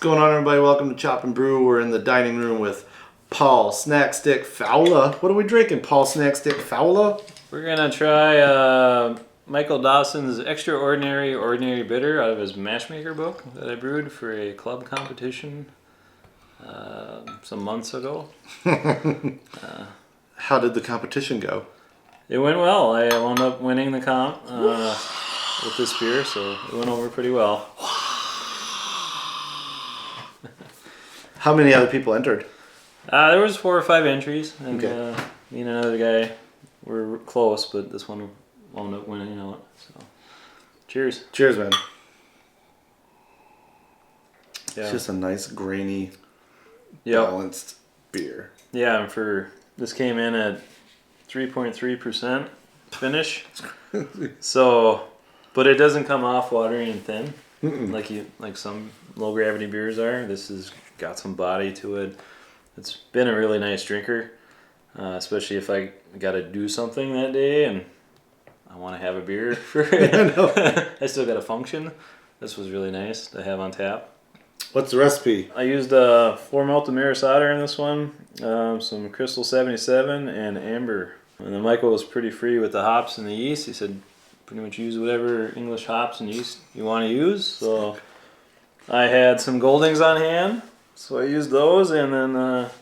going on, everybody? Welcome to Chop and Brew. We're in the dining room with Paul Snackstick Fowler. What are we drinking, Paul Snackstick Fowler? We're gonna try Michael Dawson's Extraordinary Ordinary Bitter out of his Mashmaker book that I brewed for a club competition some months ago. How did the competition go? It went well. I wound up winning the comp with this beer, so it went over pretty well. How many other people entered? There was 4 or 5 entries, and Okay. me and another guy were close, but this one wound up winning out. So, cheers. Cheers, man. Yeah. It's just a nice, grainy, balanced beer. Yeah, and this came in at 3.3% finish. So, but it doesn't come off watery and thin like some low gravity beers are. This has got some body to it. It's been a really nice drinker, especially if I got to do something that day and I want to have a beer for it. I still got to function. This was really nice to have on tap. What's the recipe? I used 4 malted Maris Otter in this one, some Crystal 77 and Amber. And then Michael was pretty free with the hops and the yeast. He said pretty much use whatever English hops and yeast you want to use. So I had some Goldings on hand, so I used those. And then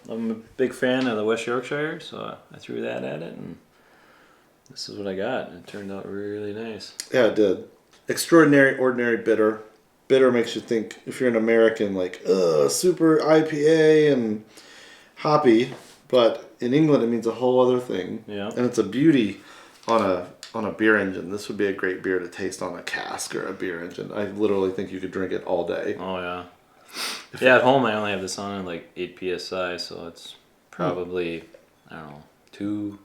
I'm a big fan of the West Yorkshire, so I threw that at it. And this is what I got. It turned out really nice. Yeah, it did. Extraordinary, ordinary bitter. Bitter makes you think, if you're an American, like, super IPA and hoppy. But in England, it means a whole other thing. Yeah. And it's a beauty on a beer engine. This would be a great beer to taste on a cask or a beer engine. I literally think you could drink it all day. Oh, yeah. Yeah, at home I only have this on at like 8 PSI, so it's probably, I don't know,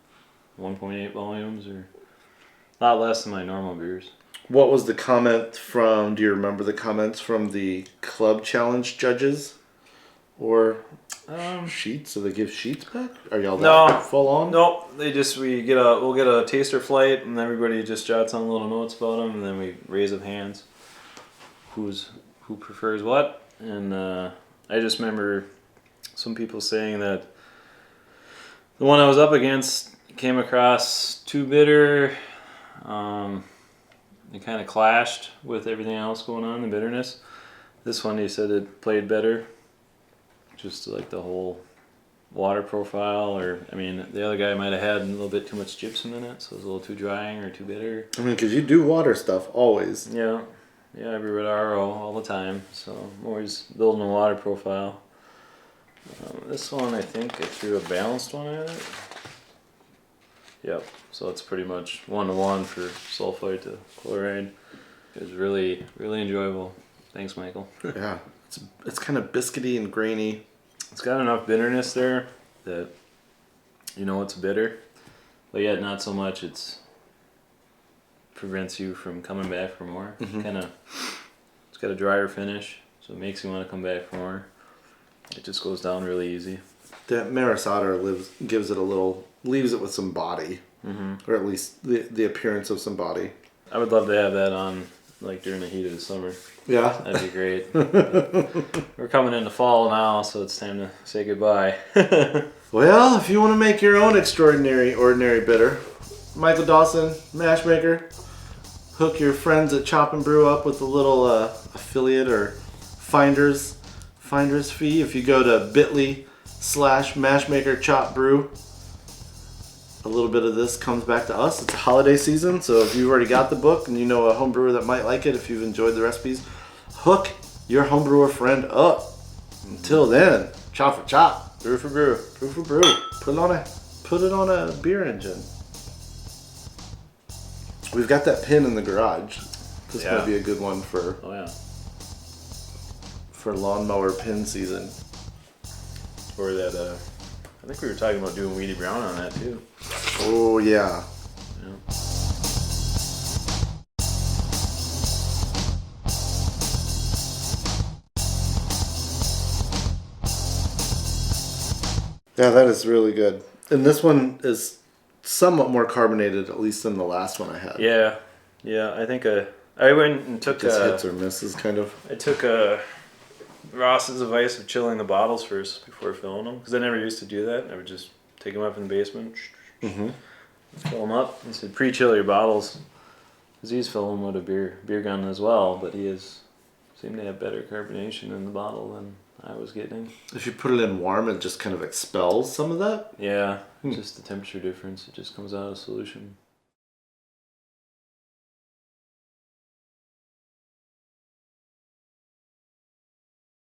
1.8 volumes or a lot less than my normal beers. What was the comment from, do you remember the comments from the club challenge judges? Or sheets? Do they give sheets back? Are y'all that full on? Nope. We'll get a taster flight and everybody just jots on little notes about them and then we raise up hands. Who prefers what? And I just remember some people saying that the one I was up against came across too bitter. It kind of clashed with everything else going on, the bitterness. This one, he said it played better. Just like the whole water profile, or, I mean, the other guy might have had a little bit too much gypsum in it, so it was a little too drying or too bitter. I mean, because you do water stuff, always. Yeah, I brew at RO all the time, so I'm always building a water profile. This one, I think I threw a balanced one at it. Yep, so it's pretty much 1-to-1 for sulfite to chloride. It was really, really enjoyable. Thanks, Michael. Yeah, it's kind of biscuity and grainy. It's got enough bitterness there that you know it's bitter, but yet not so much it's prevents you from coming back for more. It's got a drier finish, so it makes you want to come back for more. It just goes down really easy. That Maris Otter leaves it with some body, or at least the appearance of some body. I would love to have that on like during the heat of the summer. Yeah, that'd be great. We're coming into fall now, so it's time to say goodbye. Well, if you want to make your own extraordinary, ordinary bitter, Michael Dawson, Mashmaker, hook your friends at Chop and Brew up with a little affiliate or finder's fee. If you go to bit.ly/Mashmaker Chop Brew, a little bit of this comes back to us. It's a holiday season, so if you've already got the book and you know a home brewer that might like it, if you've enjoyed the recipes, hook your home brewer friend up. Until then, chop for chop, brew for brew, brew for brew. Put it on a beer engine. We've got that pin in the garage. This might be a good one for lawnmower pin season. Or that I think we were talking about doing Weedy Brown on that too. Oh yeah. Yeah, that is really good. And this one is somewhat more carbonated, at least than the last one I had. Yeah, I think I went and took hits or misses, kind of. I took a Ross's advice of chilling the bottles first before filling them, because I never used to do that. I would just take them up in the basement, fill them up. He said pre-chill your bottles, because he's filling with a beer gun as well, but seemed to have better carbonation in the bottle than I was getting. If you put it in warm, it just kind of expels some of that? Yeah, just the temperature difference. It just comes out of solution.